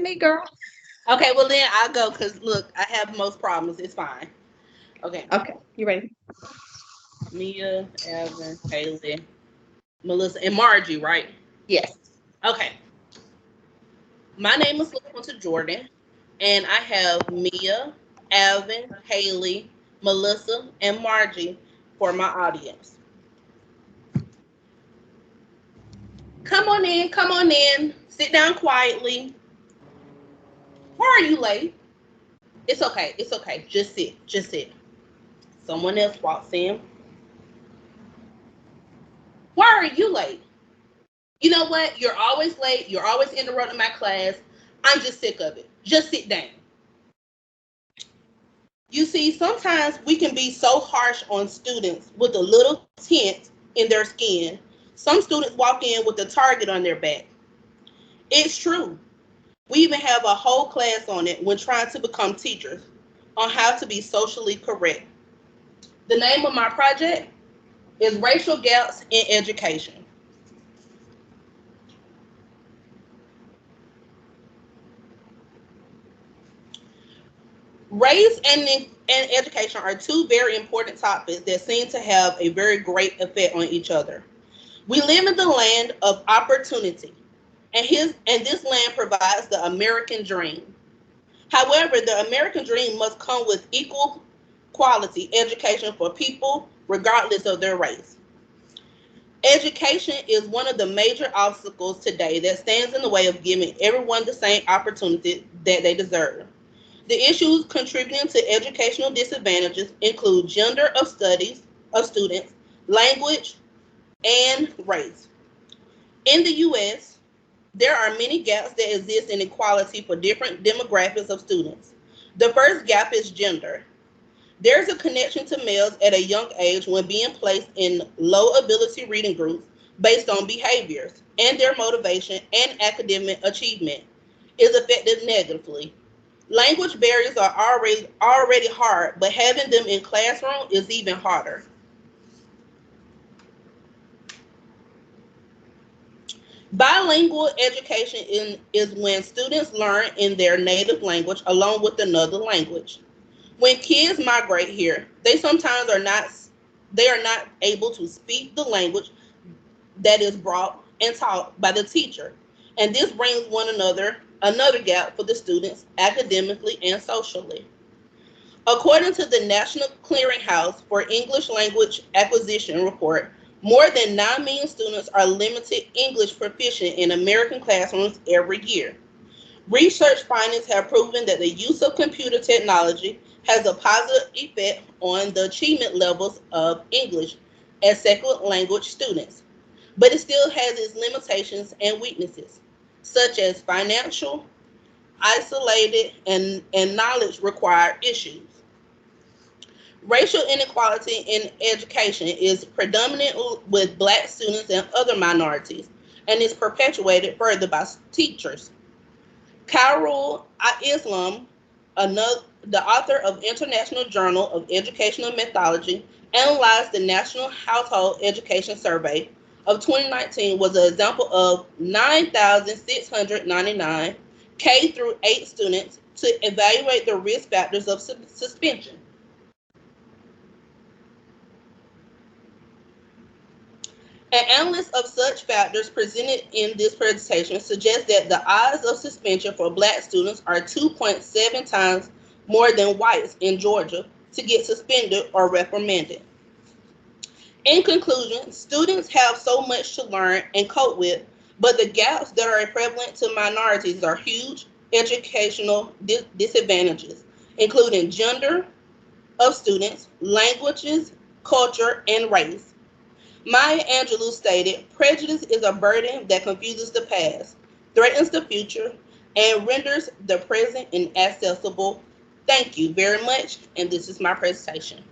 me, girl. Okay, well then I'll go because look, I have most problems. It's fine. Okay. Okay, you ready? Mia, Evan, Haley, Melissa, and Margie, right? Yes. Okay. My name is LaQuinta Jordan, and I have Mia, Alvin, Haley, Melissa, and Margie for my audience. Come on in, come on in. Sit down quietly. Why are you late? It's okay, it's okay. Just sit, just sit. Someone else walks in. Why are you late? You know what? You're always late. You're always interrupting my class. I'm just sick of it. Just sit down. You see, sometimes we can be so harsh on students with a little tint in their skin. Some students walk in with a target on their back. It's true. We even have a whole class on it when trying to become teachers on how to be socially correct. The name of my project is Racial Gaps in Education. Race and education are two very important topics that seem to have a very great effect on each other. We live in the land of opportunity, and this land provides the American dream. However, the American dream must come with equal quality education for people regardless of their race. Education is one of the major obstacles today that stands in the way of giving everyone the same opportunity that they deserve. The issues contributing to educational disadvantages include gender of studies of students, language, and race. In the US, there are many gaps that exist in equality for different demographics of students. The first gap is gender. There's a connection to males at a young age when being placed in low ability reading groups based on behaviors and their motivation and academic achievement is affected negatively. Language barriers are already hard, but having them in classroom is even harder. Bilingual education is when students learn in their native language along with another language. When kids migrate here, they are not able to speak the language that is brought and taught by the teacher. And this brings one another gap for the students academically and socially. According to the National Clearinghouse for English Language Acquisition report, more than 9 million students are limited English proficient in American classrooms every year. Research findings have proven that the use of computer technology has a positive effect on the achievement levels of English as second language students, but it still has its limitations and weaknesses, such as financial, isolated, and knowledge required issues. Racial inequality in education is predominant with black students and other minorities and is perpetuated further by teachers. Khairul Islam, the author of International Journal of Educational Methodology, analyzed the National Household Education Survey of 2019 was an example of 9,699 K through 8 students to evaluate the risk factors of suspension. An analysis of such factors presented in this presentation suggests that the odds of suspension for black students are 2.7 times more than whites in Georgia to get suspended or reprimanded. In conclusion, students have so much to learn and cope with, but the gaps that are prevalent to minorities are huge educational disadvantages, including gender of students, languages, culture, and race. Maya Angelou stated, prejudice is a burden that confuses the past, threatens the future, and renders the present inaccessible. Thank you very much, and this is my presentation.